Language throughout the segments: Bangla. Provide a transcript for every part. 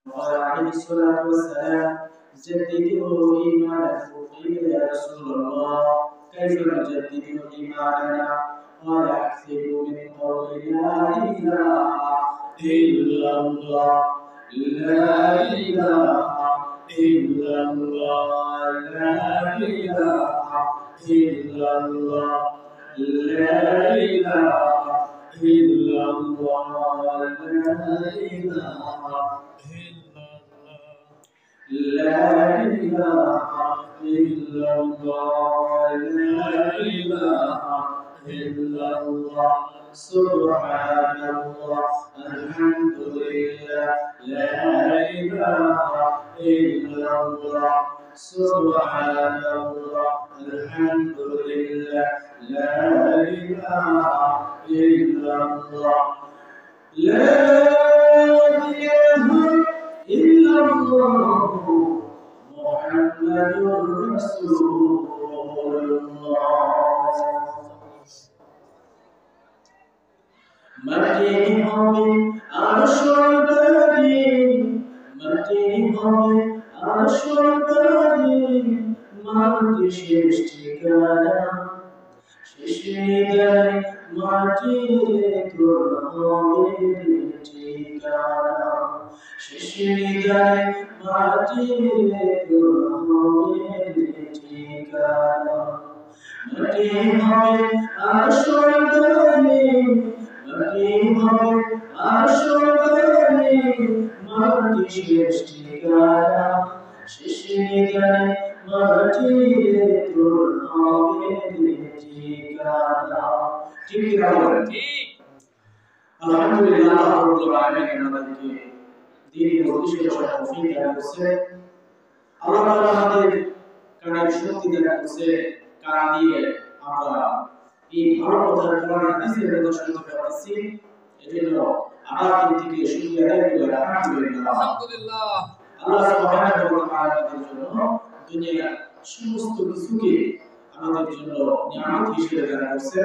وقال عليه الصلاة والسلام: جددوا إيمانكم. قيل: يا رسول الله كيف نجدد إيماننا؟ قال: أكثروا من قول لا إله إلا الله، لا إله إلا الله، لا إله إلا الله، لا إله إلا الله، لا إله لا إله إلا الله، لا إله إلا الله، سبحان الله، الحمد لله، لا إله إلا الله، سبحان الله، الحمد لله، لا إله إلا الله، لا إله إلا الله، محمد رسول الله। মাটি হবে আসল বাড়ি, মাটি হবে আসল বাড়ি, মাটি শেষ ঠিকানা, শেষ হৃদয় মাটির তোর হবে ঠিকানা, শেষ হৃদয় মাটির তোর হবে ঠিকানা। মাটি হবে আসল বাড়ি, মাটি হবে আসল বাড়ি, মাটি শেষ ঠিকানা, শেষ হৃদয় মাটির তোর হবে ঠিকানা। ঠিক কি না বলেন? আলহামদুলিল্লাহ, আল্লাহ রাব্বুল আলামিন আমাদেরকে দ্বীন বুঝতে তৌফিক দান করেছে। আল্লাহ তাআলা আমাদের কানে শক্তি দান করেছে, কান দিয়ে আমরা এই ভালো কথা কোরআন হাদিসের কথা শুনতে পাচ্ছি। এজন্য আমার দিক থেকে শুকরিয়া আদায় করি। আলহামদুলিল্লাহ, আল্লাহ সুবহানাহু ওয়া তাআলার জন্য দুনিয়ার সমস্ত কিছুকে আমাদের জন্য নিয়ামত হিসেবে দান করেছে।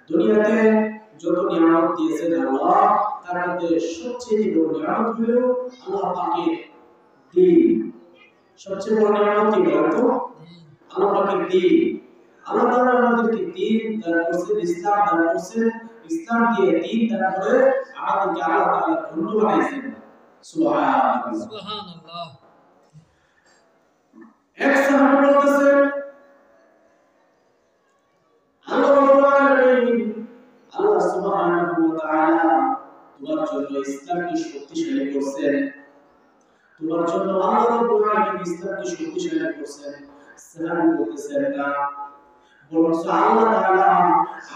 দুনিয়াতে যত নিয়ামত দিয়েছেন আল্লাহ, তার মধ্যে সবচেয়ে বড় নিয়ামত হলো আল্লাহ পাকের দ্বীন। সবচেয়ে বড় নিয়ামত কি বলতো? আল্লাহ পাকের দ্বীন। আল্লাহ তাআলা আমাদেরকে দ্বীন দান করেছেন, ইসলাম দান করেছেন। ইসলাম দিয়ে দ্বীন দান করে আমাদেরকে আল্লাহ তাআলা ধন্য বানাইছেন। সুবহানাল্লাহ, সুবহানাল্লাহ। এক সাহাবী বলতেছেন, আল্লাহ সুবহানাহু ওয়া তাআলা তোমার জন্য ইসলামকে শক্তিশালী করেছেন, তোমার জন্য আল্লাহ রাব্বুল আলামিন ইসলামকে শক্তিশালী করেছেন। সাহাবী বলতেছেন, না, বরং আল্লাহ তাআলা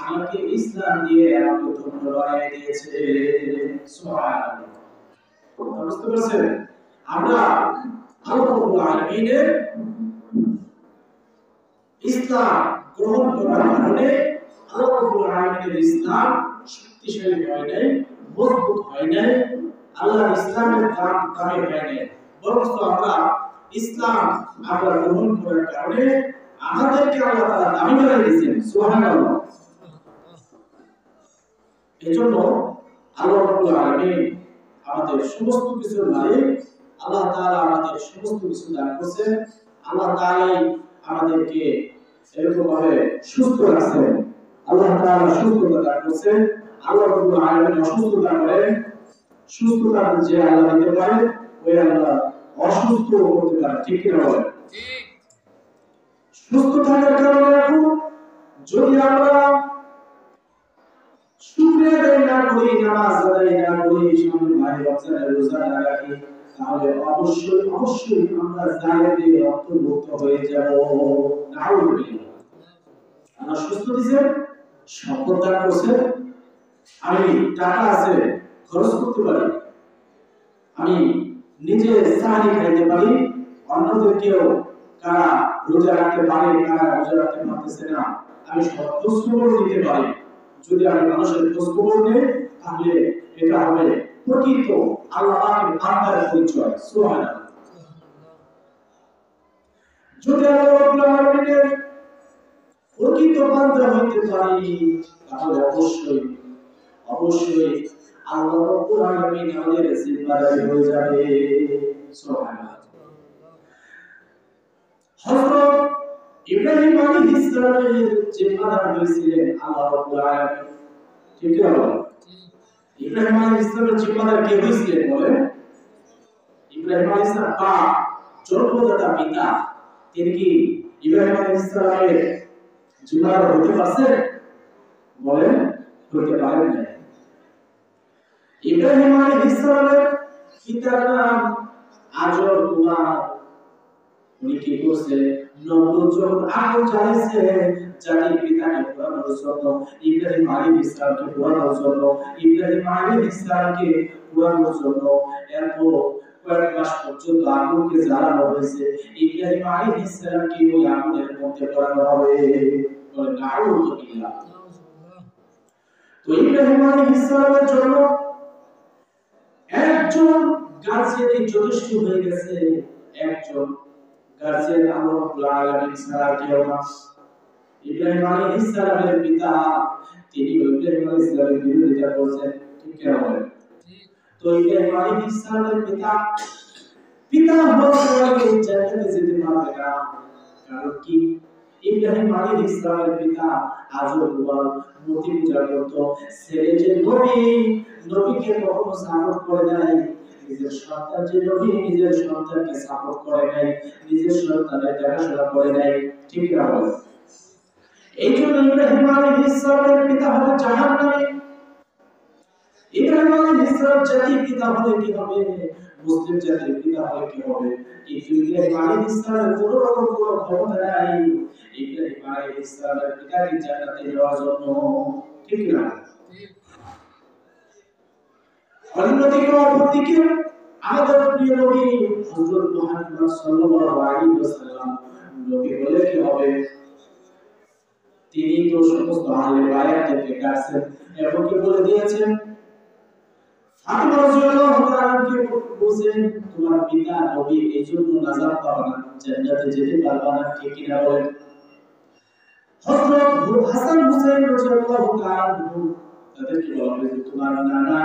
আমাকে ইসলাম দিয়ে আমাকে ধন্য বানিয়ে দিয়েছে। সুবহানাল্লাহ। বুঝতে পারছেন? আমরা আল্লাহ রাব্বুল আলামিনের ইসলাম গ্রহণ করার কারণে আল্লাহ রাব্বুল আলামিনের ইসলাম শক্তিশালী হয় নাই, মজবুত হয় নাই, আল্লাহর ইসলামের দাম দামি হয় নাই, বরং আমরা ইসলাম আমরা গ্রহণ করার কারণে আমাদেরকে আল্লাহ তাআলা দামি বানিয়ে দিয়েছেন। সুবহানাল্লাহ। এজন্য আল্লাহ রাব্বুল আলামিন আমাদের সমস্ত কিছুর মালিক, আল্লাহ তাআলা আমাদের সমস্ত কিছু দান করেছেন। আল্লাহ তাআলাই আমাদেরকে এরকম ভাবে সুস্থ রাখছেন। আল্লাহ তাআলা সুস্থতা দান করেছেন। আল্লাহ রাব্বুল আলামিন অসুস্থতা করেন, সুস্থতা যে আল্লাহ দিতে পারে, ওই আল্লাহ অসুস্থ করতে পারে। ঠিক কি না বলেন? ঠিক। সুস্থ থাকার কারণে এখন যদি আমরা শুকরিয়া আদায় না করি, নামাজ আদায় না করি, সামনে মাহে রমজানের রোজা না রাখি, তাহলে অবশ্যই আমরা জালেমের অন্তর্ভুক্ত হয়ে যাব। নাউযুবিল্লাহ। আমরা সুস্থ দিয়েছেন, সম্পদ দান করেছেন, আমি টাকা আছে খরচ করতে পারি, আমি নিজে সাহারি খাইতে পারি, অন্যদেরকেও কারা রোজা রাখতে পারে, কারা রোজা রাখতে পারতেছে না, আমি সব খোঁজ খবর দিতে পারি। যদি আমি মানুষের খোঁজ খবর নেই, তাহলে এটা হবে প্রকৃত আল্লাহর বান্দার পরিচয়। সুবহানাল্লাহ। যদি আমরা আল্লাহর আলামিনের প্রকৃত বান্দা হইতে পারি, তাহলে অবশ্যই আল্লাহ রাব্বুল আলামিন আমাদের জিম্মাদার হয়ে যাবে। সুবহানাল্লাহ। হযরত ইব্রাহিম আলাইহিস সালামের জিম্মাদার হয়েছিলেন আল্লাহ রাব্বুল আলামিন। ঠিক কি বলো? ইব্রাহিম আলাইহিস সালামের জিম্মাদার কে হয়েছিলেন বলেন? ইব্রাহিম আলাইহিস সালাম বাপ, জন্মদাতা পিতা। তিনি কি ইব্রাহিম আলাইহিস সালামের জিম্মাদার হতে পারছেন? বলেন, হতে পারেন না। ইব্রাহিম আলাইহিস সালামের পিতার নাম আজর কুমার। উনি কি করছে? নবুয়ত যখন আগুন জ্বালাইছে জাতির পিতাকে পোড়ানোর জন্য, ইব্রাহিম আলাইহিস সালামকে পোড়ানোর জন্য, ইব্রাহিম আলাইহিস সালামকে পোড়ানোর জন্য এত কয়েক মাস পর্যন্ত আগুনকে জ্বালানো হয়েছে। ইব্রাহিম আলাইহিস সালামকে ওই আগুনের মধ্যে পোড়ানো হবে। বলেন নাউযু বিল্লাহ। তো ইব্রাহিম আলাইহিস সালামের জন্য একজন গার্জিয়ান যথেষ্ট হয়ে গেছে। একজন গার্জিয়ান আল্লাহ রাব্বুল আলামিন ছাড়া কেউ না। ইব্রাহিম আলাইহিস সালামের পিতা, তিনি ইব্রাহিম আলাইহিস সালামের বিরোধিতা করছেন। ঠিক কি বলেন? তো ইব্রাহিম আলাইহিস সালামের পিতা হওয়ার পরে জান্নাতে যেতে পারবে না। কারণ কি? ইব্রাহিম আলাইহিস সালামের পিতা আজর কুমার মূর্তি পূজা করত। ছেলে যে নবীকে কখনো সাপোর্ট করে নাই। নিজের সন্তান যে নবী, নিজের সন্তানকে সাপোর্ট করে নাই, নিজের সন্তানের দেখাশোনা করে নাই। ঠিক না বলেন? এই জন্য ইব্রাহিম আলাইহিস সালামের পিতা হলো জাহান্নামী। ইব্রাহিম আলাইহিস সালাম জাতির পিতা হলে কি হবে? মুসলিম জাতির পিতা হলে কি হবে? ইব্রাহিম আলাইহিস সালামের কোনো রকম কোনো ক্ষমতা নাই ইব্রাহিম আলাইহিস সালামের পিতাকে জান্নাতে নেওয়ার জন্য। ঠিক না? অন্যদিকে অপরদিকে আমাদের প্রিয় নবী হযরত মুহাম্মদ সাল্লাল্লাহু আলাইহি ওয়াসাল্লাম, নবী বলে কি হবে? তিনি তো সমস্ত আহলে বায়াতকে কাছেন এবং কি বলে দিয়েছেন, ফাতিমা রাদিয়াল্লাহু তাআলাকে বলেন তোমার পিতা নবী এইজন্য নাজাত পাবে না, জান্নাতে যেতে পারবে না। ঠিক কি না বলেন? হযরত হাসান হুসাইন রাদিয়াল্লাহু তাআলা তাদেরকে বলা হয়েছে তোমার নানা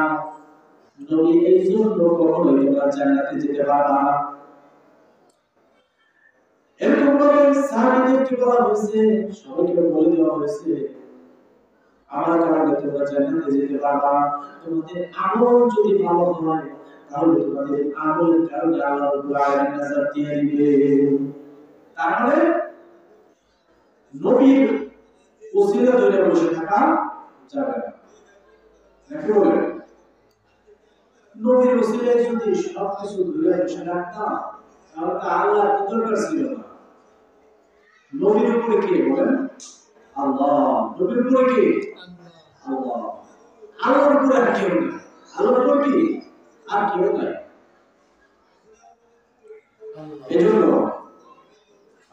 নবী এইজন্য কখনোই তোমরা জান্নাতে যেতে পারবে না। এরকম ভাবে সাহাবীদেরকে বলা হয়েছে, সবাইকে বলে দেওয়া হয়েছে আমার কারণে তোমরা জান্নাতে যেতে পারবে না। তোমাদের আমল যদি ভালো হয় তাহলে তোমাদের আমলের কারণে আল্লাহ রাব্বুল আলামিন নাজাত দিয়ে দিবেন। তারপরে নবীর ওসিলা ধরে বসে থাকা যাবে না। নাকি বলেন? নবীর ওসিলায় যদি সবকিছু ধরে বসে থাকতাম তাহলে তো আল্লাহ দরকার ছিল না। নবীর উপরে কে বলেন? আল্লাহ। নবীর উপরে কে? আল্লাহ। আল্লাহর উপরে আর কেউ নেই। আল্লাহর উপরে কি? আর কেউ নাই। এজন্য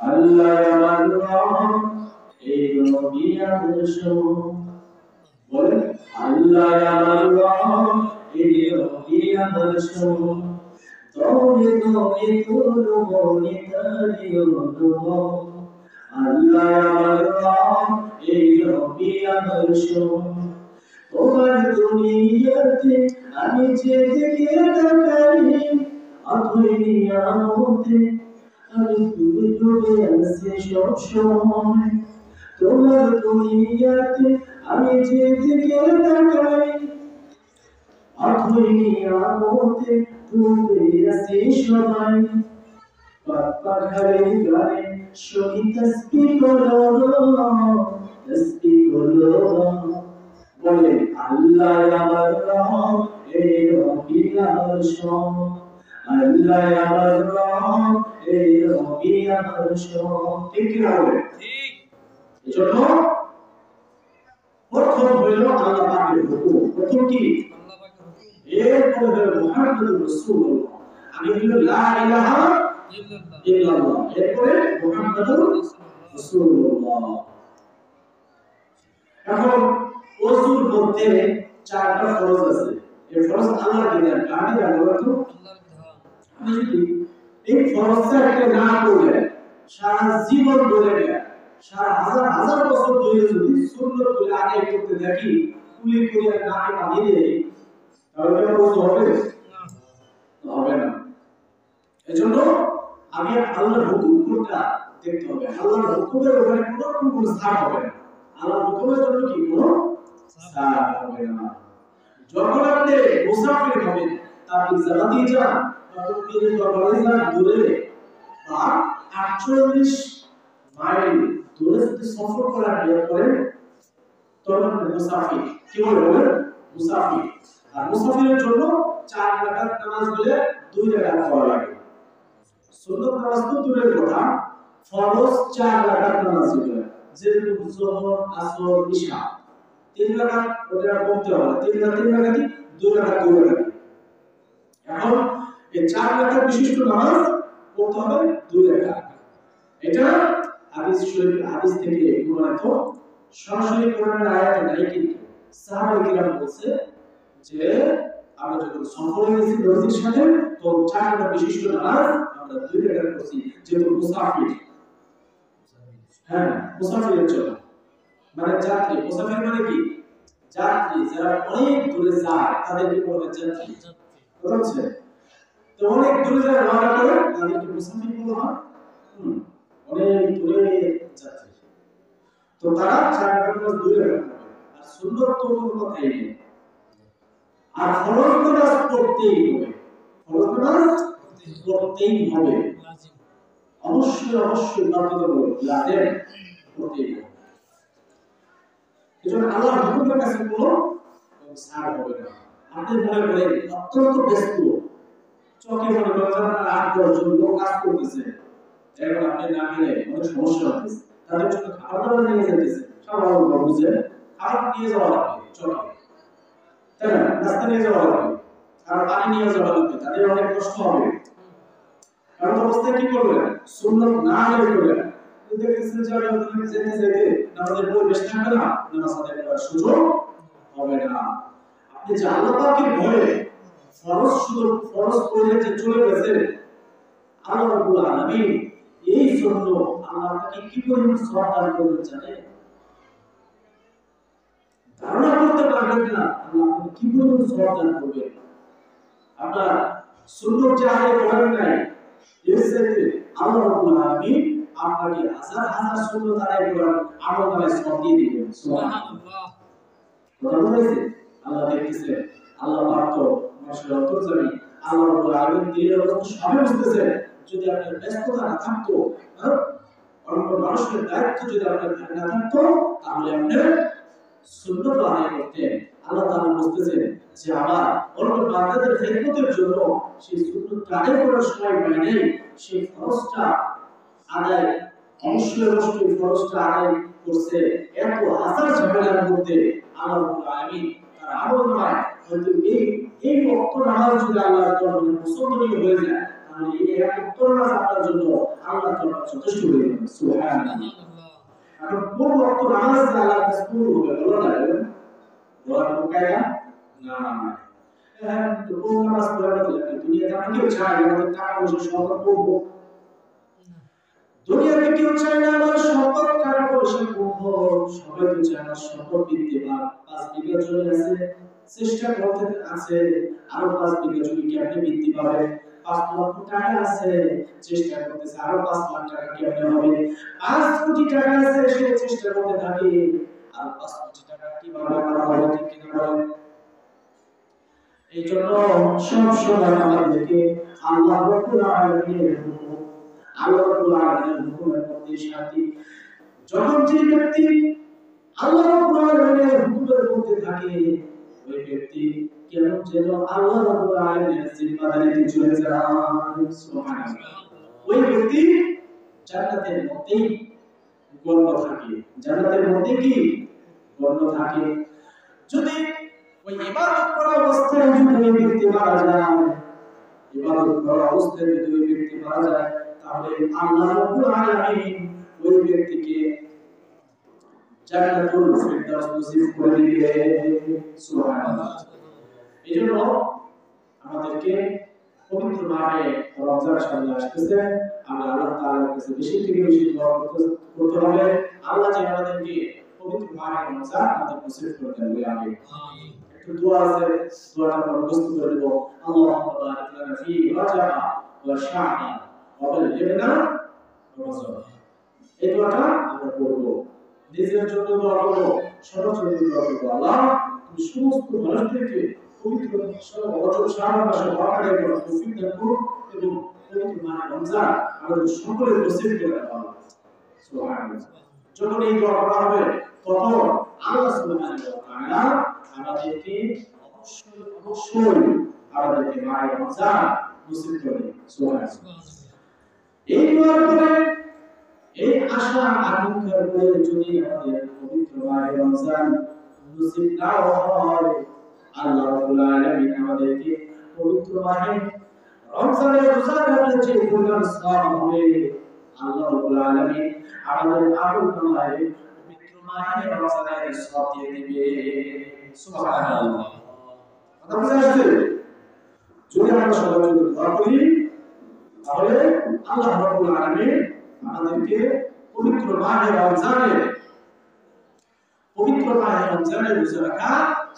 আল্লাহ আমার এই নবী আদর্শ বলেন, আল্লাহ আমার এই নবী আদর্শ তোরে তোরে তোর মনে তারিও তো আল্লাহ আমার এই নবী আদর্শ তোমার দুনিয়াতে আমি যেদিকে তাকাই অথই নিয়ামতে আমি ডুবে ডুবে আছি সব সময়। তোমার দুনিয়াতে আমি যেদিকে তাকাই অথই নিয়ামতে ডুবে আছি সবাই। পাখারে গায়ে শহীদ তসবিহ করো তসবিহ করো বলে আল্লাহ আমার রহম এই নবী আদর্শ আল্লাহ আমার রহম এই নবী আদর্শ। ঠিক কি হবে? ঠিক। এজন্য প্রথম হলো আল্লাহ পাকের হুকুম। প্রথম কি? আল্লাহ পাকের হুকুম। এরপরে হলো মুহাম্মদুর রাসূলুল্লাহ। আমি হলো লা ইলাহা ইল্লাল্লাহ। এরপরে মুহাম্মদুর রাসূলুল্লাহ। এখন ওযুর মধ্যে চারটা ফরজ আছে। এই ফরজ আল্লাহর বিধান, কার বিধান বলো তো? আল্লাহর বিধান। আমি যদি এই ফরজটা একটা না করলে সারা জীবন ধরে সারা হাজার হাজার বছর ধরে যদি সুন্নাত গুলো আগে করতে থাকি কুলি করে নাকে পানি দেই তাহলে কি ওযু হবে? হবে না। এজন্য আগে আল্লাহর হুকুমটা দেখতে হবে। আল্লাহর হুকুমের উপরে কোনো ছাড় হবে না। আল্লাহর হুকুমের জন্য কি কোনো ছাড় হবে না। যখন আপনি মুসাফির হবেন, আপনি জায়গা দিয়ে যান, তখন তিনি দরবারে যান দূরে বা 48 মাইল দূরে যদি সফর করার নিয়ত করেন, তখন আপনি মুসাফির। কি বলবেন? মুসাফির। আর মুসাফিরের জন্য 4 রাকাত নামাজ হলে 2 রাকাত পড়া লাগে। সুন্নত নামাজ তো দূরের কথা, ফরজ 4 রাকাত নামাজ হবে। যেরকম যোহর, আসর, ইশা 3 রাকাত ওটা পড়তে হবে। 3 রাকাত 2 রাকাত 2 রাকাত। এখন এই 4 রাকাত বিশিষ্ট নামাজ পড়তে হবে 2 রাকাত। এটা হাদিস থেকে প্রমাণিত। সরাসরি কোরআনের আয়াতে নাই, কিন্তু সাহাবায়ে কিরাম বলছে যে আমরা যখন সফরে গেছি নবীর সাথে, তো 4 রাকাত বিশিষ্ট নামাজ আমরা 2 রাকাত পড়ছি, যেহেতু মুসাফির। হ্যাঁ, মুসাফিরের জন্য, মানে যাত্রী। মুসাফির মানে কি? যাত্রী, যারা অনেক দূরে যায় তাদেরকে বলা হয় যাত্রী। বুঝছে? তো অনেক দূরে যারা রওনা করে তাদেরকে মুসাফির বলা হয়। অনেক দূরে যাত্রী। তো তারা 4 রাকাত দূরে রাখবে। আর সুন্নত তো কোনো কথাই নেই। আর ফরজ নামাজ পড়তেই হবে। ফরজ নামাজ পড়তেই হবে। অবশ্যই বাধ্যতামূলক, লাজেম পড়তেই হবে। এজন্য আল্লাহর হুকুমের কাছে কোনো ছাড় হবে না। আপনি মনে করেন অত্যন্ত ব্যস্ত, চোখে মনে করেন 8-10 জন লোক কাজ করতেছে, এখন আপনি না গেলে অনেক সমস্যা হচ্ছে। তাদের জন্য খাবার নিয়ে যেতেছে, স্বাভাবিক বুঝে খাবার নিয়ে যাওয়া লাগবে চোখে, তাই না? রাস্তা নিয়ে যাওয়া লাগবে, আর পানি নিয়ে যাওয়া লাগবে, তাদের অনেক কষ্ট হবে। এমন অবস্থায় কি করবেন? সুন্নত না আদায় করবেন। দেখতেছেন যে আপনি যেতে নামাজের পরিবেশ থাকবে না, নামাজ আদায় করার সুযোগ হবে না। আপনি যে আল্লাহ পাকের ভয়ে ফরজ পড়ে যে চলে গেছে, আল্লাহ রাব্বুল আলামিন এই জন্য আল্লাহ আপনাকে কি পরিমাণ সওয়াব দান করবেন জানেন? ধারণা করতে পারবেন না আল্লাহ আপনাকে কি পরিমাণ সওয়াব দান করবেন। আপনার সুন্নত যে আদায় করেন নাই, এর সাথে আল্লাহ রাব্বুল আলামিন আপনাকে হাজার সুন্নত আদায় করার আমল নামায় সওয়াব দিয়ে দিবেন। সুবহানাল্লাহ। কথা বুঝেছে? আল্লাহ দেখতেছেন, আল্লাহ পাক তো মানুষের অন্তর্যামী। আল্লাহ রাব্বুল আলামিন দিনের অবস্থা সবই বুঝতেছেন। যদি আপনার ব্যস্ততা না থাকতো, অন্য মানুষের দায়িত্ব যদি আপনার না থাকতো, তাহলে আপনি সুন্নত আদায় করতেন। আল্লাহ তাআলা বুঝতেছেন যে আমার অন্য বান্দাদের খেদমতের জন্য সেই সুন্নত আদায় করার সময় পাই নাই, সেই ফরজটা আদায় অবশ্যই ফরজটা আদায় করছে। এত হাজার ঝামেলার মধ্যে আল্লাহ রাব্বুল আলামিন তার আমল নামায় হয়তো এই ওয়াক্ত নামাজ যদি আল্লাহর দরবারে পছন্দনীয় হয়ে যায়, তাহলে এই এক ওয়াক্ত নামাজ আপনার জন্য আল্লাহর দরবারে যথেষ্ট হয়ে যাবে। সুবহানাল্লাহ। এখন কোন ওয়াক্ত নামাজ আল্লাহর কাছে কবুল হবে বলা যায়? বলার কোনো কায়দা না। হ্যাঁ, তো কোন নামাজ পড়া লাগে? দুনিয়াতে আমরা কেউ চাই আমাদের টাকা পয়সা সম্পদ করবো, দুনিয়াতে কেউ চায় না আমার সম্পদ টাকা পয়সা করবো, সবাই তো চায় আমার সম্পদ বৃদ্ধি পাক। 5 বিঘা জমি আছে, চেষ্টা করতে আছে আরো 5 বিঘা জমি কেমনে বৃদ্ধি পাবে। 5 লক্ষ টাকা আছে, চেষ্টা করতেছে আরো 5 লাখ টাকা কেমনে হবে। 5 কোটি টাকা আছে, সে চেষ্টা করতে থাকে আর 5 কোটি টাকা কিভাবে করা হবে, ঠিক কিনা বলেন? এই জন্য সব সময় আমাদেরকে আল্লাহ রাব্বুল আলামিনের হুকুম, আল্লাহ রাব্বুল আলামিনের হুকুমের মধ্যে শান্তি। যখন যে ব্যক্তি আল্লাহ রাব্বুল আলামিনের হুকুমের মধ্যে থাকে, ওই ব্যক্তি কেন যেন আল্লাহ রাব্বুল আলামিনের জিম্মাদারিতে চলে যায়। সুবহানাল্লাহ। ওই ব্যক্তি জান্নাতের মধ্যেই গণ্য থাকে, জান্নাতের মধ্যে কি গণ্য থাকে। যদি ওই ইবাদত করা অবস্থায় যদি ওই ব্যক্তি মারা যায়, ইবাদত করা অবস্থায় যদি ওই ব্যক্তি মারা যায়, তাহলে আল্লাহ রাব্বুল আলামিন ওই ব্যক্তিকে জান্নাতুল ফিরদাউস নসিব করে দিবে। সুবহানাল্লাহ। এজন্য আমাদেরকে পবিত্র মাহে রমজান সামনে আসতেছে, আমরা আল্লাহ তাআলার কাছে বেশি থেকে বেশি দোয়া করতে হবে। আল্লাহ যেন আমাদেরকে পবিত্র মাহে রমজান আমাদের নসিব করে দেন। আমিন। একটু দোয়া আছে, দোয়াটা আমরা মুখস্থ করে দেব। আল্লাহুম্মা বারিক লানা ফি রাজাব ওয়া শাবান ওয়া বাল্লিগনা রমজান। এই দোয়াটা আমরা করব, নিজের জন্য দোয়া করব, সবার জন্য দোয়া করব। আল্লাহ তুমি সমস্ত মানুষদেরকে পবিত্র রজব শাবান মাসে ওয়াকারে করো, তৌফিক দান করো এবং পবিত্র মাহে রমজান আমাদের সকলের নসিব করে দাও। সুবহানাল্লাহ। যখন এই দোয়া করা হবে তখন আল্লাহ সুবহানাহু ওয়া তাআলা আমাদেরকে অবশ্যই আমাদেরকে মাহে রমজান নসিব করবে। সুবহানাল্লাহ। এই দোয়ার পরে এই আশা আকাঙ্ক্ষার পরে যদি আমাদের পবিত্র মাহে রমজান নসিব না হয়, আল্লাহ রাব্বুল আলামিন আমাদেরকে পবিত্র মাহে রমজানের রোজা রাখলে যে পরিমাণ সওয়াব হবে, আল্লাহ রাব্বুল আলামিন আমাদের আমলনামায় পবিত্র মাহে রমজানের সওয়াব দিয়ে দিবে। সুবহানাল্লাহ। কথা বুঝা যাচ্ছে? যদি আমরা সবাই যদি দোয়া করি তাহলে আল্লাহ রাব্বুল আলামিন আমাদেরকে পবিত্র মাহে রমজানের রোজা রাখা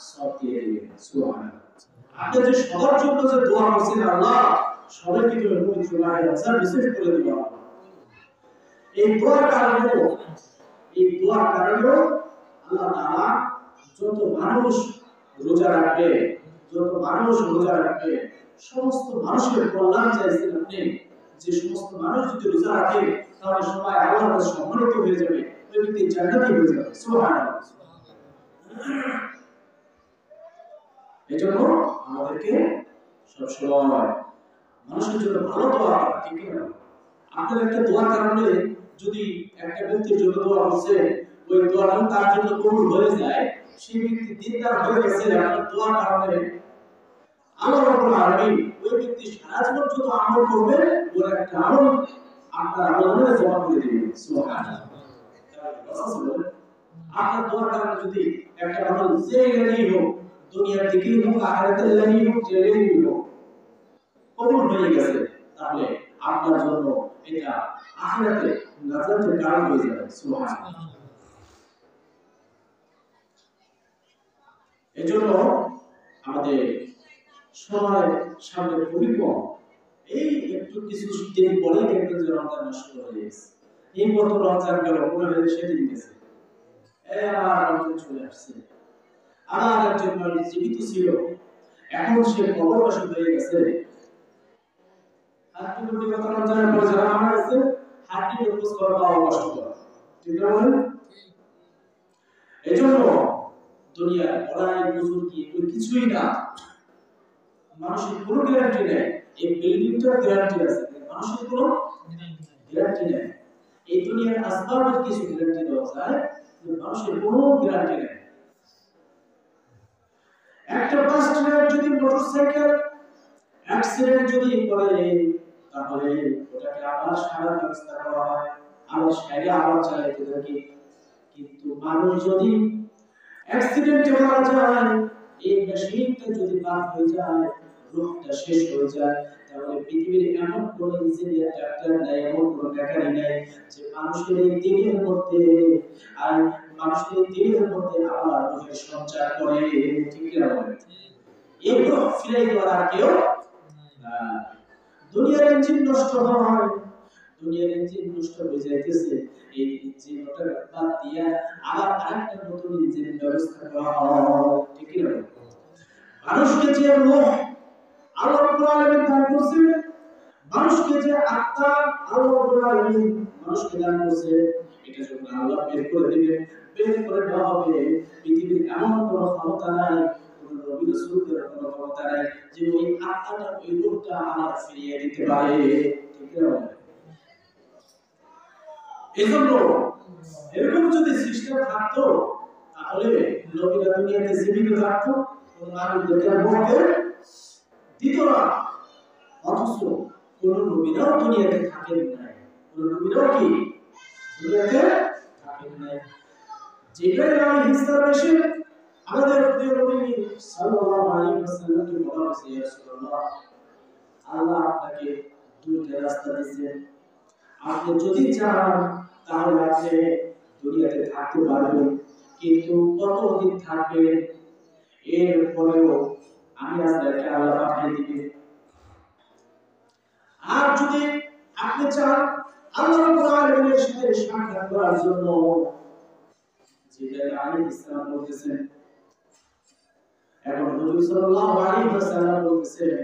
সওয়াব দিয়ে দিবে। সুবহানাল্লাহ। আপনি যে সবার জন্য যে দোয়া করছেন, আল্লাহ সবাইকে তুমি পবিত্র মাহে রমজান নসিব করে দিবা। এই দোয়ার কারণে আল্লাহ তাআলা যত মানুষ রোজা রাখবে সমস্ত মানুষের কল্যাণ চাইছেন আপনি। যে সমস্ত মানুষ যদি রোজা রাখে তাহলে সবাই আল্লাহর কাছে সম্মানিত হয়ে যাবে, ওই ব্যক্তি জান্নাতি হয়ে যাবে। সুবহানাল্লাহ। এজন্য আমাদেরকে সবসময় মানুষের জন্য ভালো দোয়া করা, ঠিক না? আপনার একটা দোয়ার কারণে যদি একটা ব্যক্তির জন্য দোয়া করছে, ওই দোয়াটা তার জন্য কবুল হয়ে যায়, সেই ব্যক্তি দিনদার হয়ে গেছে আপনার দোয়ার কারণে, আল্লাহ রাব্বুল আলামিন ওই ব্যক্তি সারা জীবন যত আমল করবে ওর একটা আমল আপনার আমলে জমা করে দিবেন। সুবহানাল্লাহ। আপনার দোয়ার কারণে যদি একটা আমল যে গেলেই হোক, দুনিয়ার দিকেই হোক আখিরাতের লাগেই হোক, যে গেলেই হোক কবুল হয়ে গেছে, তাহলে আপনার জন্য এটা আখিরাতে নাজাতের কারণ হয়ে যাবে। সুবহানাল্লাহ। এজন্য আমাদের সময় সামনে খুবই কম। এই একটু কিছু দিন পরে দেখবেন যে রমজান মাস শুরু হয়ে গেছে। এই মতো রমজান গেল, মনে হয় সেদিন গেছে, আবার রমজান চলে আসছে। আবার একজন মানুষ জীবিত ছিল, এখন সে কবরবাসী হয়ে গেছে। হাত তুলে কথা রমজানের পরে যারা মারা গেছে, হাতটি প্রপোজ করা পাওয়া কষ্টকর, ঠিক না বলেন? এজন্য দুনিয়ার বড়াই বুজুর্গি কিছুই না, মানুষের কোনো গ্যারান্টি নেই। এই বিল্ডিংটার গ্যারান্টি আছে, মানুষের কোনো গ্যারান্টি নেই। এই দুনিয়ার আসবাবের কিছু গ্যারান্টি দেওয়া যায়, কিন্তু মানুষের কোনো গ্যারান্টি নেই। একটা বাস ট্রাক যদি মোটরসাইকেল অ্যাক্সিডেন্ট যদি করে, তাহলে ওটাকে আবার সারার ব্যবস্থা করা হয়, আবার সাইডে আবার চালাইতে থাকে। কিন্তু মানুষ যদি অ্যাক্সিডেন্টে মারা যায়, এই মেশিনটা যদি বাদ হয়ে যায়, রোগটা শেষ হয়ে যায়, তাহলে পৃথিবীর এমন কোন ইঞ্জিনিয়ার, ডাক্তার নাই, এমন কোন মেকানিক নাই যে মানুষের এই দেহের মধ্যে আর মানুষের দেহের মধ্যে আবার রোগের সঞ্চার করে, ঠিক না বলেন? এই রোগ ফিরে দেওয়ার কেউ না। দুনিয়ার ইঞ্জিন নষ্ট হয়, দুনিয়ার ইঞ্জিন নষ্ট হয়ে যাইতেছে, এই ইঞ্জিনটা বাদ দিয়া আবার আরেকটা নতুন ইঞ্জিন ব্যবস্থা করা হয়, ঠিক না? মানুষকে যে রূহ আল্লাহ রাব্বুল আলামিন দান করেছে, মানুষকে যে আত্মা আল্লাহ রাব্বুল আলামিন মানুষকে দান করেছে, এটা যখন আল্লাহ বের করে দিবে, বের করে দেওয়া হবে, পৃথিবীর এমন কোনো ক্ষমতা নাই, কোনো নবী রাসূলের কোনো ক্ষমতা নাই যে ওই আত্মাটা, ওই রূহটা আবার ফিরিয়ে দিতে পারে, ঠিক না? এজন্য এরকম যদি সিস্টেম থাকতো, তাহলে নবীরা দুনিয়াতে জীবিত থাকতো, কোন মানুষদেরকে মরতে দিত না। অথচ কোন নবীরাও দুনিয়াতে থাকেন নাই, কোন নবীরাও কি দুনিয়াতে থাকেন নাই। জিবরাইল আলাইহিস সালাম এসে আমাদের প্রিয় নবী সাল্লাল্লাহু আলাইহি ওয়াসাল্লামকে বলা হয়েছে, ইয়া রাসূলুল্লাহ, আল্লাহ আপনাকে দুইটা রাস্তা দিয়েছেন, আপনি যদি চান তাহলে আপনি দুনিয়াতে থাকতে পারবেন, কিন্তু কতদিন থাকবেন এরপরেও আমি আজকে আল্লাহ পাঠিয়ে দিবে। আর যদি আপনি চান আল্লাহ রাব্বুল আলামিনের সাথে সাক্ষাৎ করার জন্য, জিবরাইল আলাইহিস সালাম বলতেছেন, এখন হুজুর সাল্লাল্লাহু আলাইহি ওয়াসাল্লাম বলতেছেন,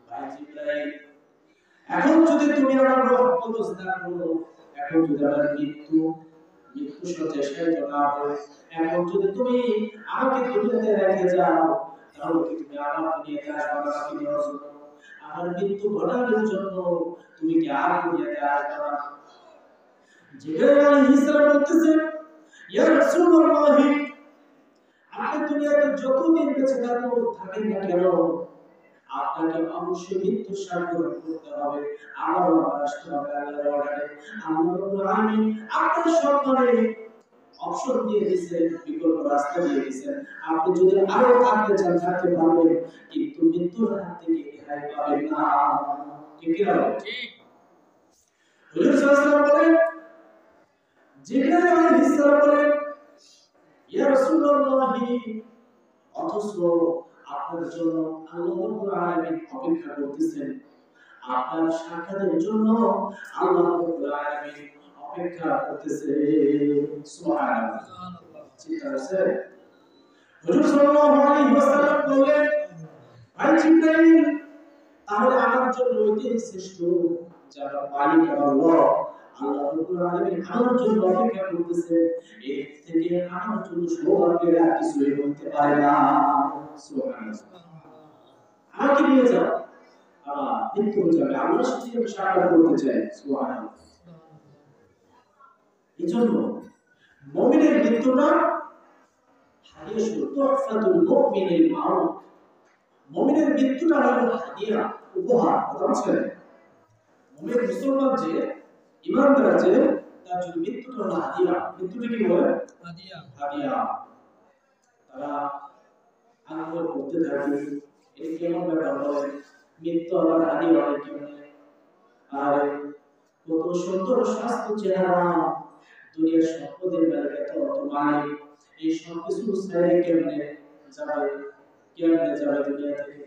ভাই জিবরাইল, এখন যদি তুমি আমার রূহ কবজ না করো, এখন যদি আমার মৃত্যু শয্যায় শায়িত না হয়, এখন যদি তুমি আমাকে দুনিয়াতে রেখে যাও, তাহলে কি তুমি আমার দুনিয়াতে আসবে না? কি আমার মৃত্যু ঘটানোর জন্য তুমি কি আর দুনিয়াতে আসবে না? জিবরাইল আলাইহিস সালাম বলতেছেন, ইয়া রাসূলুল্লাহ, আপনি দুনিয়াতে যতদিন বেঁচে থাকেন না কেন, আপনাকে অবশ্যই মৃত্যু সাধন করতে হবে, আবার আসতে হবে আল্লাহর অর্ডারে। আল্লাহ রাব্বুল আলামিন আপনার সম্মানে অপশন দিয়ে দিয়েছেন, বিকল্প রাস্তা দিয়ে দিয়েছেন। আপনি যদি আরো থাকতে চান থাকতে পারবেন, কিন্তু মৃত্যুর হাত থেকে রেহাই পাবেন না। ঠিক কি না? ঠিক। হুজুর সাল্লাল্লাহু আলাইহি ওয়াসাল্লাম বলেন, জিবরাইল আলাইহিস সালাম বলেন, ইয়া রাসূলুল্লাহ, অথচ আপনার জন্য আল্লাহ রাব্বুল আলামিন অপেক্ষা করতেছেন, আপনার সাক্ষাতের জন্য আল্লাহ রাব্বুল আলামিন অপেক্ষা করতেছে। সুবহানাল্লাহ। চিন্তা আছে? হুজুর সাল্লাল্লাহু আলাইহি ওয়াসাল্লাম বললেন, ভাই জিবরাইল, তাহলে আমার জন্য ওইটাই শ্রেষ্ঠ, যারা মালিক আল্লাহ রাব্বুল আলামিন আমার জন্য অপেক্ষা করতেছে, এর থেকে আমার জন্য সৌভাগ্যের আর কিছুই হতে পারে না। সুবহানাল্লাহ। আমাকে নিয়ে যাও, মৃত্যু যাবে, আল্লাহর সাথে আমি সাক্ষাৎ করতে চাই। সুবহানাল্লাহ। এজন্য মুমিনের মৃত্যুটা হাদিয়া, তুহফাতুল মুমিনিল মাউত। মুমিনের মৃত্যুটা হলো হাদিয়া, উপহার। কথা বলছেন, মুমিন মুসলমান যে ইমানদার যে, তার জন্য মৃত্যুটা হলো হাদিয়া। মৃত্যুটা কি বলে? হাদিয়া। হাদিয়া। তারা আনন্দ করতে থাকে, এই কেমন ব্যাপার হয়, মৃত্যু আবার হাদিয়া হয় কেমন? আর কত সুন্দর স্বাস্থ্য চেহারা, দুনিয়ার সম্পদের বেলায় কত মালিক, এই সব কিছু ছেড়ে কেমনে যাবে, কেমনে যাবে দুনিয়া থেকে?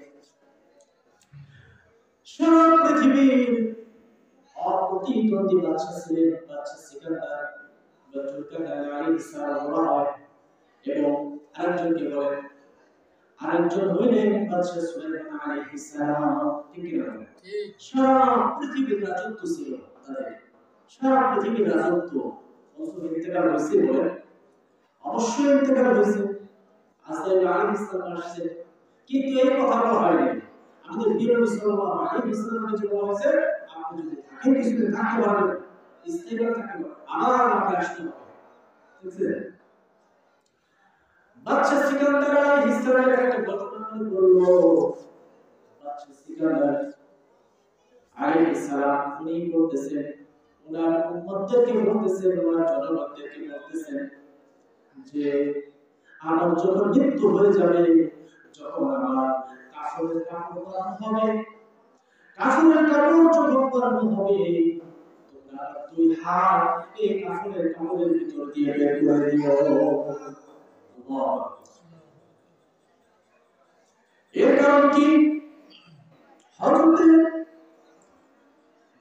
সারা পৃথিবীর অপ্রতিদ্বন্দ্বী বাদশা ছিলেন বাদশা সিকান্দার, জুলকারনাইন আলাইহিস সালাম বলা হয়, এবং আরেকজনকে বলেন, আরেকজন হইলেন বাদশা সুলাইমান আলাইহিস সালাম। ঠিক কি না? সারা পৃথিবীর রাজত্ব ছিল তাদের, সারা পৃথিবীর রাজত্ব। ইন্তেকাল হয়েছে বলে, অবশ্যই ইন্তেকাল হয়েছে, আজরাইল আলাইহিস সালাম আসছে, কিন্তু এই কথা বলা হয়নি। আমাদের নবী সাল্লাল্লাহু আলাইহি ওয়াসাল্লামকে যে বলা হয়েছে, আপনি যদি থাকেন কিছুদিন থাকতে পারবেন, ইস্তেগফার থাকতে পারবেন, আবার আপনি আসতে হবে। ঠিক আছে? বাদশা সিকান্দার আলাইহিস সালামের একটা ঘটনা মনে পড়লো। বাদশা সিকান্দার আলাইহিস সালাম উনি বলতেছেন, ওনার উম্মতদেরকে বলতেছেন, ওনার জনগণদেরকে বলতেছেন যে আমার যখন মৃত্যু হয়ে যাবে, যখন আমার কাফনের কাপড় পরানো হবে, কাফনের কাপড় যখন পরানো হবে, তোমরা দুই হাত এই কাফনের কাপড়ের ভিতর দিয়ে বের করে দিও। এর কারণ কি? হযরত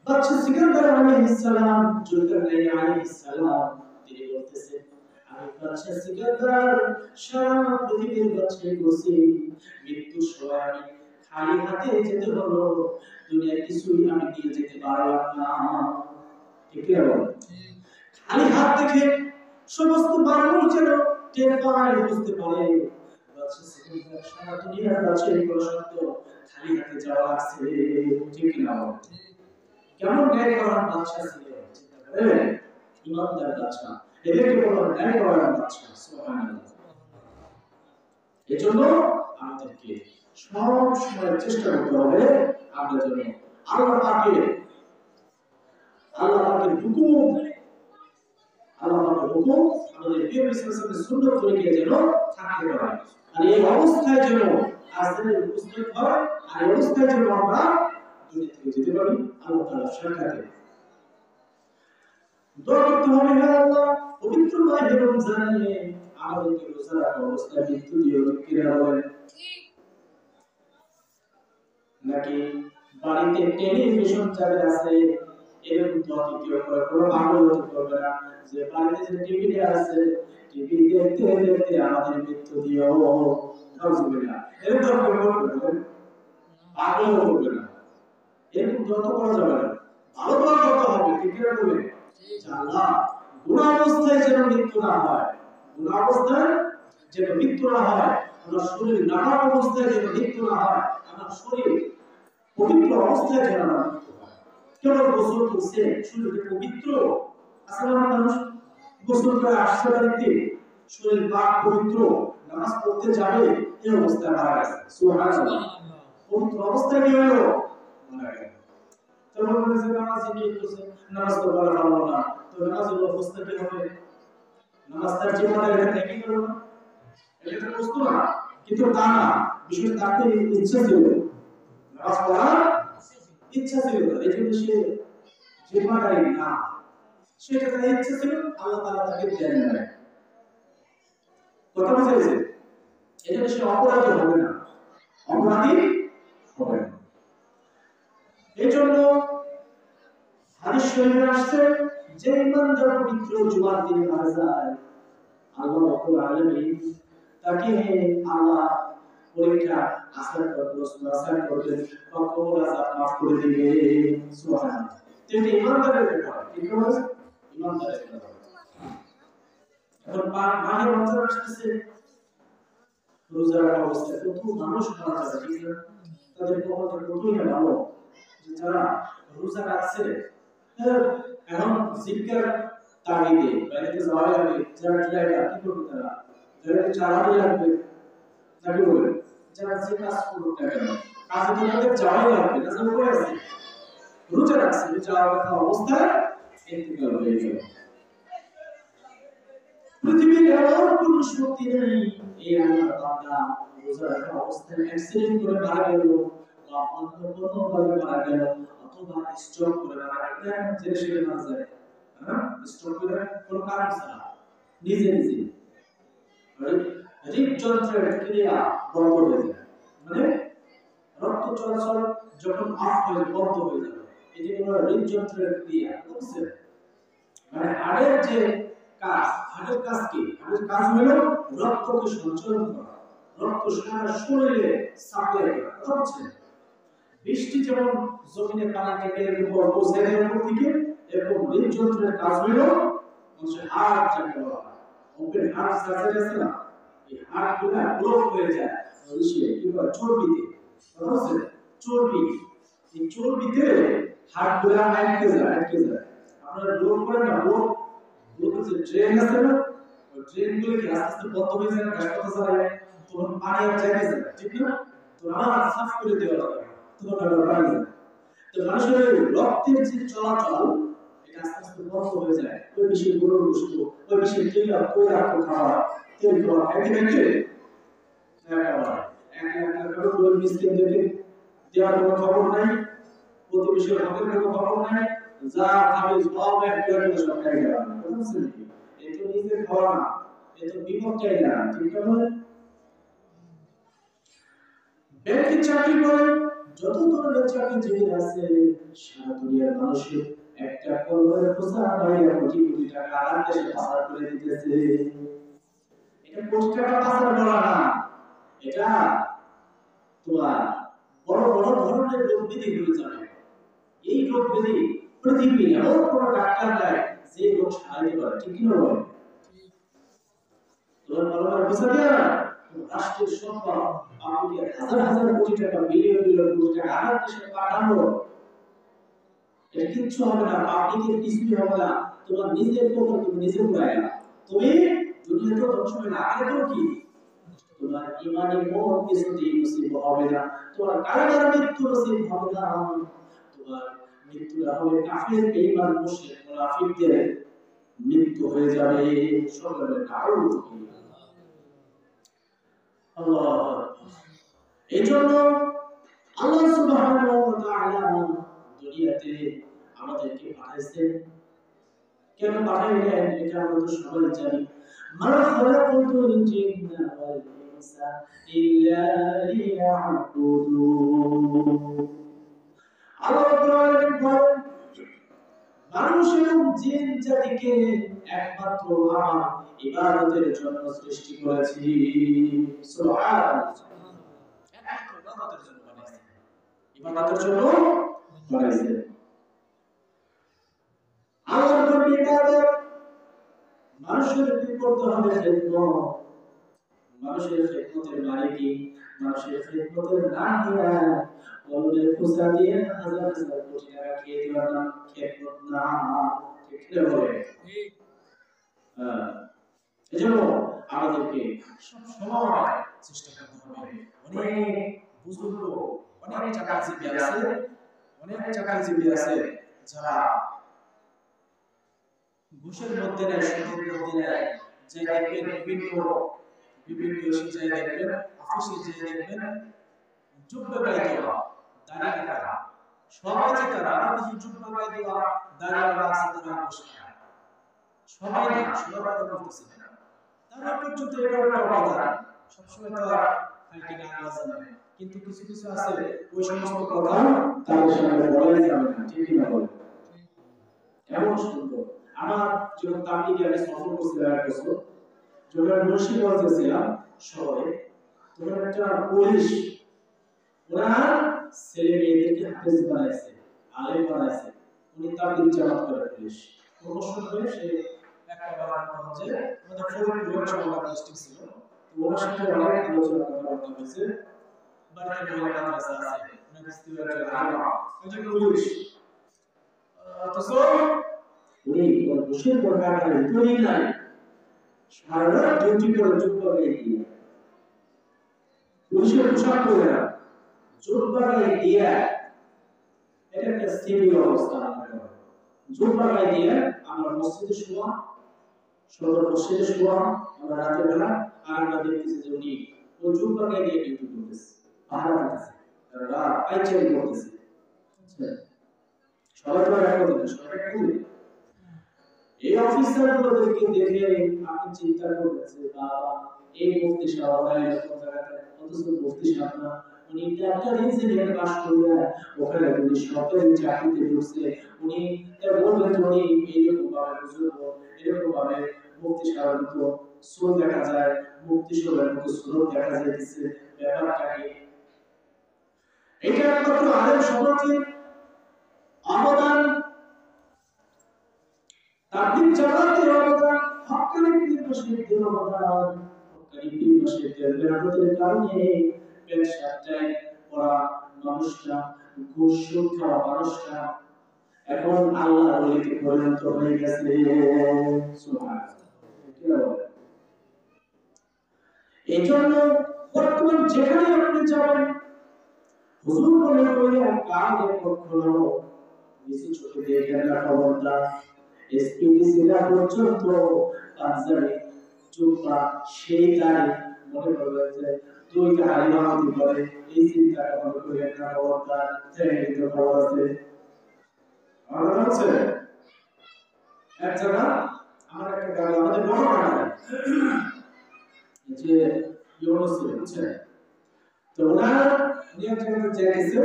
বাদশা সিকান্দার আলাইহিস সালাম, জুলকারনাইন আলাইহিস সালাম, তিনি বলতেছেন, আমি বাদশা সিকান্দার সারা পৃথিবীর বাদশাহী করছি, মৃত্যুর সময় আমি খালি হাতে যেতে হলো, দুনিয়ার কিছুই আমি দিয়ে যেতে পারলাম না। ঠিক কি না? খালি হাত দেখে সমস্ত মানুষ যেন টের পায়, বুঝতে পারে বাদশা সিকান্দার সারা দুনিয়ার বাদশাহী করা সত্ত্বেও খালি হাতে যাওয়া লাগছে। ঠিক কি না? কেমন ন্যায় করার বাদশা ছিলেন, চিন্তা করেন, ইমানদার বাদশা, এদেরকে বলা ন্যায় করার বাদশা। সুবহানাল্লাহ। এজন্য আমাদেরকে সব সময় চেষ্টা করতে হবে আমরা যেন আল্লাহ পাকের হুকুম, আমাদের প্রিয় রাসূলের সুন্নাত তরিকায় যেন থাকতে পারে, আর এই অবস্থায় যেন আসলে উপস্থিত হয়, আর এই অবস্থায় যেন আমরা দুনিয়া থেকে যেতে পারি আল্লাহ তাআলার সাক্ষাতে। দোয়া করতে হবে, হে আল্লাহ, পবিত্র মাহে রমজানে আমাদেরকে রোজা রাখা অবস্থায় মৃত্যু দিও কিনা বলেন? নাকি বাড়িতে টেলিভিশন চালিয়ে আছে এরকম দোয়া কেউ করে? কোনো পাগল হতে করবে না যে বাড়িতে যে টিভি আছে টিভি দেখতে দেখতে আমাদের মৃত্যু দিও, নাউজুবিল্লাহ, এরকম কেউ করবে না, পাগল করবে না, এরকম দোয়া তো করা যাবে না। ভালো দোয়া করতে হবে, ঠিক করে বলে আল্লাহ গুনাহ অবস্থায় যেন মৃত্যু না হয়, গুনাহ অবস্থায় যেন মৃত্যু না হয়, আমার শরীর নাপাক অবস্থায় যেন মৃত্যু না হয়, আমার শরীর পবিত্র অবস্থায় যেন না মৃত্যু হয়। কেবল গোসল করছে শরীর পবিত্র, আসলে মানুষ গোসল করে আসছে বাড়িতে শরীর পাক পবিত্র, নামাজ পড়তে যাবে এই অবস্থায় মারা গেছে, সুবহানাল্লাহ, পবিত্র অবস্থায় কি হলো? মারা গেল। তখন বলেছে নামাজ নিয়ে করছে, নামাজ তো পড়া ভালো না, তো নামাজের অবস্থা কি হবে? নামাজ তার জীবনের এটা থেকে গেল না, এটা তো বুঝতো না, কিন্তু তা না, বিষয় তাকে ইচ্ছা ছিল নামাজ পড়ার ইচ্ছা ছিল, এই জন্য সে জিম্মাদারি না, সেটা তার ইচ্ছা ছিল, আল্লাহ তাআলা তাকে দেন না। কথা বুঝেছে? এই জন্য সে অপরাধী হবে না, অপরাধী হবে না। এই জন্য হাদিস শরীফে আসছে যে ইমানদার পবিত্র জুমার দিনে মারা যায়, আল্লাহ রাব্বুল আলামিন তাকে আল্লাহ পরীক্ষা আসার করবেন, কবর আযাব মাফ করে দিবে, সুবহানাল্লাহ। এটা ইমানদারের ব্যাপার, ঠিক আছে? ইমানদারের ব্যাপার। এখন মাহে রমজান আসছে, রোজার অবস্থায় কত মানুষ মারা যাবে, ঠিক না? তাদের কবরটা কতই না ভালো যে যারা রোজা রাখছে, এখন জিকির তাগিদে বাইরে যাওয়া লাগে, যারা টিলাইটা কি করবে, তারা যারা চালাতে লাগবে, যাকে বলে যারা যে কাজ করতে কেন কাজে তো তাদের যাওয়াই লাগবে, না যাবে করে আছে রোজা রাখছে, যাওয়া রাখা অবস্থায় ইন্তেকাল হয়ে গেল। পৃথিবীর এমন কোন শক্তি নেই এই আল্লাহর বান্দা রোজা রাখা অবস্থায় অ্যাক্সিডেন্ট করে মারা গেল, বা অন্য কোনো ভাবে মারা গেল, অথবা স্ট্রোক করে মারা গেল, যে সে মারা যায়, হ্যাঁ, স্ট্রোক করে কোনো কারণ ছাড়া নিজে নিজে হৃদযন্ত্রের ক্রিয়া বন্ধ হয়ে যায়, মানে রক্ত চলাচল যখন অফ হয়ে বন্ধ হয়ে যাবে, এটি হলো হৃদযন্ত্রের ক্রিয়া, বুঝছেন? মানে হাড়ের যে কাজ, হাড়ের কাজ কি? হাড়ের কাজ হলো রক্তকে সঞ্চালন করা, রক্ত সারা শরীরে সাপ্লাই করা, বুঝছেন? বৃষ্টি যেমন জমিনে পানিটাকে উপর পৌঁছে দেয় উপর দিকে, এরকম হৃদযন্ত্রের কাজ হলো মানুষের হাড় যাকে বলা হয়, ওপেন হার্ট সার্জারি আছে না, এই হাড়গুলো ব্লক হয়ে যায় ইসে কি বলে চর্বিতে, বুঝছেন? চর্বি, এই চর্বিতে হাড়গুলো আটকে যায়। আপনারা ব্লক করেন না, ব্লকের যে ড্রেন আছে না, ওই ড্রেনগুলো কি আস্তে আস্তে বন্ধ হয়ে যায়, গাছপাতা চালায়, তখন পানি আর যায় না, ঠিক না? তো আমার সাফ করে দেওয়া লাগে, তখন আর পানি যায়। তো মানুষের রক্তের যে চলাচল এটা আস্তে আস্তে বন্ধ হয়ে যায়, ওই বেশি গরুর গোশত, ওই বেশি তেল তৈলাক্ত খাওয়া, তেল খাওয়া, একেবারে গরুর মিসকিনদেরকে দেওয়ার কোনো খবর নাই, প্রতিবেশীর হকের কোনো খবর নাই, যা খাবে সব এক প্লেটে সব খাই দেওয়া, বুঝছেন? এই তো নিজের খাওয়া না, এই তো বিপদ চাই না, ঠিক আছে? ব্যাংকে চাকরি করে যত ধরনের চাকরিজীবী আছে সারা দুনিয়ার মানুষের একটা কলমের খোঁজা বাইরে কোটি কোটি টাকা আর দেশে পাচার করে দিতেছে। এটা কোটি টাকা পাচার করা না, এটা তোমার বড় বড় ধরনের রোগ ব্যাধি হয়ে যাবে। এই রোগ ব্যাধি পৃথিবী এমন কোন ডাক্তার নাই যে রোগ সারাইতে পারে, ঠিক কি না? তোমার বলার বুঝাতে রাষ্ট্রের সম্পদ আপনি হাজার হাজার কোটি টাকা, বিলিয়ন বিলিয়ন কোটি টাকা আর দেশে পাঠানো, এটা কিচ্ছু হবে না, পাবলিকের কিছুই হবে না, তোমার নিজের পকেট তুমি নিজে পুরাই না, তুমি দুনিয়াতে ধ্বংস হবে না। আগে তো কি তোমার ইমানের মহৎ কিছুতেই নসিব হবে না, তোমার কারাগার মৃত্যু নসিব হবে না, তোমার মৃত্যুটা হবে কাফির বেঈমান মুশরিক মুনাফিকদের মৃত্যু হয়ে যাবে। সকলের কারণ কি? আল্লাহ। এইজন্য আল্লাহ সুবহানাহু ওয়া তাআলা দুনিয়াতে আমাদেরকে পাঠাইছেন, কেন পাঠাইলেন এটা আমরা তো সবাই জানি। মা খালাকুতুল জিন্না ওয়াল ইনসা ইল্লা লিয়াবুদুন। আল্লাহ তাআলা বলেন মানুষ এবং জিন জাতিকে একমাত্র আমার ইবাদতের জন্য সৃষ্টি করেছি। সুবহানাল্লাহ। একমাত্র ইবাদতের জন্য বানাইছে, ইবাদতের জন্য বানাইছে। আল্লাহর নবী ইবাদত মানুষের কি করতে হবে? খিদমত। মানুষের খিদমতের মানে কি? মানুষের খিদমতের নাম দিয়া বলবে খুশা দিয়ে হাজার হাজার কোটি টাকা খেয়ে দেওয়ার নাম খিদমত না। ঠিক না বলে? ঠিক। এজন্য আমাদেরকে সব সময় চেষ্টা করতে হবে। অনেক বুজুর্গ, অনেক চাকরিজীবী আছে, যারা ঘুষের মধ্যে নেয়, সুদের মধ্যে নেয়, যে দেখবেন বিভিন্ন এসে যায় দেখবেন, অফিসে যে দেখবেন যুদ্ধ গায়ে দেওয়া, দাঁড়িয়ে রাখা, সবাই যে তারা কিছু যুদ্ধ গায়ে দেওয়া, দাঁড়িয়ে রাখা, তারা বসে সবাই না, সবাই করতেছে না। তারা পর্যন্ত এটা একটা অবদান, সবসময় তারা ফাইটিং আওয়াজ জানে, কিন্তু কিছু কিছু আছে ওই সমস্ত কথা তাদের সামনে বলাই যাবে না। ঠিক না বলে? এমন সুন্দর। আমার যখন তাবলিগে আমি সফর করছিলাম এক বছর, যখন মুন্সিগঞ্জে ছিলাম শহরে, তখন একটা পুলিশ ওরা ছেলে মেয়েদেরকে হাফেজ বানাইছে, আলেম বানাইছে। উনি তাবলিগ জামাত করে পুলিশ প্রমোশন হয়ে সে একটা যে আমাদের ফরিদপুর সমাজ ডিস্ট্রিক্ট ছিল, তো ওনার সাথে অনেক আলোচনা করা হয়েছে। বাড়িতে মহিলা মাদ্রাসা আছে, উনি কিস্তিওয়ার আলেম, একজন পুলিশ। তো উনি বসে দরকার নাই, তৈরি নাই, সারা ডিউটি করে চুপ করে দিয়ে পুলিশের পোশাক পরে না, চুপ করে দিয়ে এটা একটা সিভিল অবস্থা। চুপ করে দিয়ে আমরা মসজিদে শোয়া, সদর মসজিদে শোয়া, আমরা রাতের বেলা আর আমরা দেখতেছি যে উনি ওই চুপ করে দিয়ে ডিউটি করতেছে, পাহারা দিতেছে, রাত পাইচারি করতেছে। সবাই তো এক কথা না, সবাই খুলে এই অফিসারগুলোদেরকে দেখে আপনি চিন্তা করতেছেন, বাবা এই মুফতি সাহেব এরকম জায়গাতে, অথচ মুফতি সাহেব না, উনি ডাক্তার ইঞ্জিনিয়ার পাস করে ওখানে উনি সরকারি চাকরিতে ঢুকছে। উনি বলবেন উনি এইরকম ভাবে বুঝবো, এরকম ভাবে মুফতি সাহেবের মতো সুর দেখা যায়, মুফতি সাহেবের মতো সুর দেখা যাইতেছে, ব্যাপারটা কি? এটা একমাত্র আলেম সমাজে অবদান, তাবলীগ জামাতের অবদান, হক্কানি পীর মুর্শিদের অবদান। হক্কানি পীর মুর্শিদের মেহনতের কারণে পেট সাজায় পড়া মানুষটা, ঘুষ খাওয়া মানুষটা এখন আল্লাহর ওলিতে পরিণত হয়ে গেছে। সুবহানাল্লাহ। এই জন্য বর্তমান যেখানে আপনি যাবেন, হুজুর বলে কইলেন কাজে কখনো নিচু চোখে দেখেন না, খবরদার। এসপিডিসিরা পর্যন্ত পাঁচজারি চোপা সেই তারিখ মনে করবে যে দুইটা হারিমাহতি করে, এই চিন্তাটা মনে করে একটা খবরদার চ্যানেলিত খবর আছে। আমার হচ্ছে এক জায়গা আমার একটা গাড়ি, আমাদের বড় গাড়ি যে ইউনিভার্সিটি হচ্ছে, তো ওনার নিয়ে এক জায়গাতে যাইতেছে,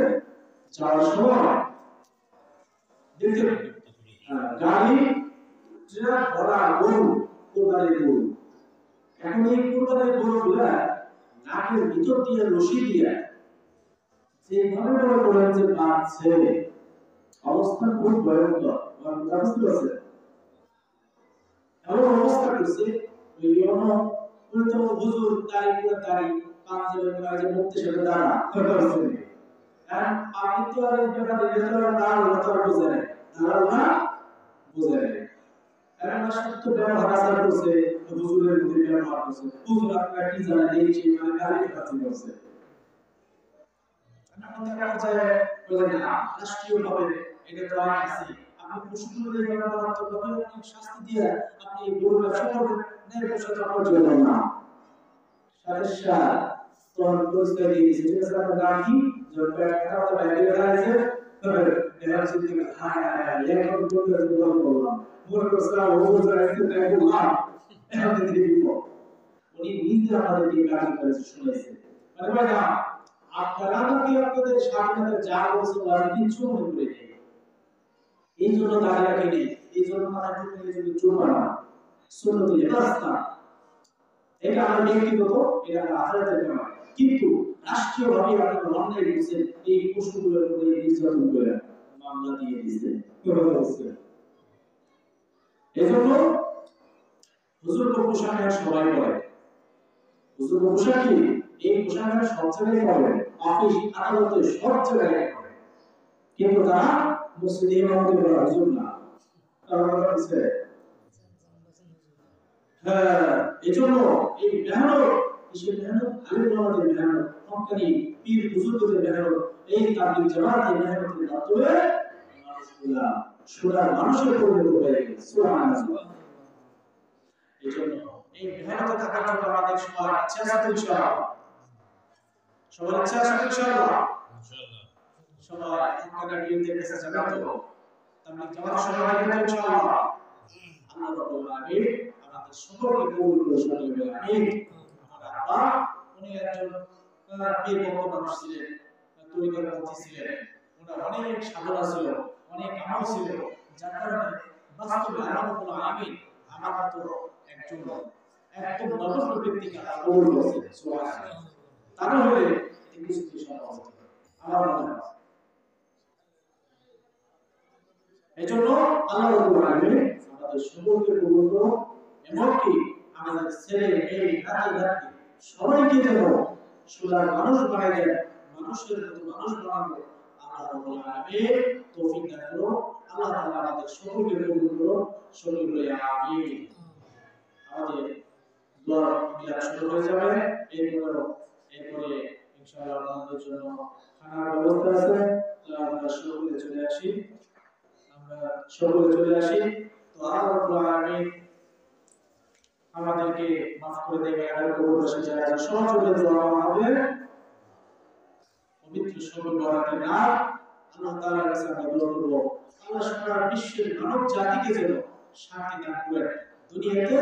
যাওয়ার সময় দেখতে গাড়ি যেটা ভরা গরু, কোরবানির গরু। এখন এই কোরবানির গরুগুলা নাকের ভিতর দিয়ে রশি দিয়ে যেভাবে মনে করেন যে বাঁধছে, অবস্থা খুব ভয়ঙ্কর। বুঝতে পারছে এমন অবস্থা করছে, হুজুর তারিখ পুরো তারিখ পাঁচজনের মাঝে মুক্তি সাথে দাঁড়া আপনি তো আর এই ব্যাপারে দাঁড়ানো তো বোঝে নেই, দাঁড়ানো না বোঝে নেই। এমন সত্য ব্যবহার আচার করছে, হুজুরের মধ্যে ব্যবহার করছে, হুজুর আপনারা কি জানেন এই সেই মানে গালি খাচ্ছি করছে। রাষ্ট্রীয়ভাবে এটা তো আছে, আপনি প্রশ্নগুলো ব্যবহার করতে হবে, শাস্তি দিয়ে আপনি গরু ব্যবসা করবেন, ব্যবসা করার জন্য না। সাথে সাথে তোর পরিষ্কার দিয়ে দিয়েছে, ঠিক আছে আপনার নাম কি? যখন একটা তো বাইরে দাঁড়িয়েছে, তবে দেখা চিন্তা করে হায় হায় লেখক বলতে বললাম মনে করছিলাম ও যাইতে তাই বললাম আমাদের বিপদ উনি নিজে আমাদেরকে গালি করেছে শুনেছে মানে ভাই না আপনারা নাকি আপনাদের স্বাধীনতা যা বলছে আমি কিছু মনে করি নেই এই জন্য দাঁড়িয়ে রাখি নেই এই জন্য মাথা টুকু এই জন্য চলবে না ছোট দিলে রাস্তা এটা আমার ব্যক্তিগত এটা আমার আখেরাতের কারণ কিন্তু রাষ্ট্রীয়ভাবে আপনারা অন্যায় করছেন এই পশুগুলোর উপরে নির্যাতন করে মামলা দিয়ে দিয়েছে এজন্য হুজুর পোশাকের সবাই করে হুজুর পোশাক কি এই পোশাকের সব জায়গায় করে অফিস আদালতে সব জায়গায় করে কিন্তু তারা মসজিদে ইমামতি করে হুজুর না তারা বলছে হ্যাঁ এজন্য এই মেহনত কিসের মেহনত আলিম ওলামাদের মেহনত হক্কানি পীর হুজুরদের মেহনত এই তাবলীগ জামাতের মেহনতের মাধ্যমে মানুষগুলা সুরার মানুষের পরিণত হয়ে গেছে সুবহানাল্লাহ এজন্য এই মেহনতে থাকার জন্য আমাদের সবার ইচ্ছা আছে ইনশাআল্লাহ সবার ইচ্ছা আছে ইনশাআল্লাহ সবাই হক্কানি পীরদের কাছে যাবেন তো তাবলীগ জামাত সবাই যাবেন ইনশাআল্লাহ আল্লাহ রাব্বুল আলামিন আমাদের সকলকে কবুল করে সকলে আমিন আমার আব্বা উনি একজন পীর ভক্ত মানুষ ছিলেন তরিকার পন্থী ছিলেন ওনার অনেক সাধনা ছিল অনেক আমল ছিল যার কারণে বাস্তবে আল্লাহ রাব্বুল আলামিন আমার মতো একজন একদম নগণ্য ব্যক্তিকে কবুল করেছেন সুবহানাল্লাহ তারা হলে এই কিছু সম্ভব আমার মনে হয় এজন্য আল্লাহ রাব্বুল আলামিন আমাদের সকলকে কবুল করুন এমনকি আমাদের ছেলে মেয়ে নাতি নাতনি সবাইকে যেন সুলার মানুষ বানাই দেন মানুষের মতো মানুষ বানাবো আল্লাহ রাব্বুল আলামিন তৌফিক দান করুন আল্লাহ তাআলা আমাদের সকলকে কবুল করুন সকলে বলি আমিন আমাদের দোয়া মিলাদ শুরু হয়ে যাবে এরপরে ইনশাআল্লাহ আমাদের জন্য খানার ব্যবস্থা আছে আমরা সকলে চলে আসি তো আল্লাহ রাব্বুল আলামিন আমাদেরকে মাফ করে দেবে আর কবুলবাসী যারা সহযোগে দোয়া হবে পবিত্র শবে বরাতের রাত আল্লাহ তাআলার কাছে আমরা দোয়া করব আল্লাহ সারা বিশ্বের মানব জাতিকে যেন শান্তি দান করেন দুনিয়াতে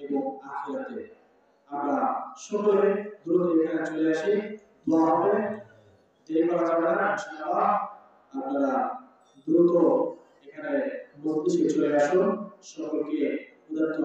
এবং আখিরাতে আমরা সকলে দ্রুত এখানে চলে আসি দোয়া হবে দেরি করা যাবে না ইনশাআল্লাহ আপনারা দ্রুত এখানে মজলিসে চলে আসুন সকলকে উদাত্ত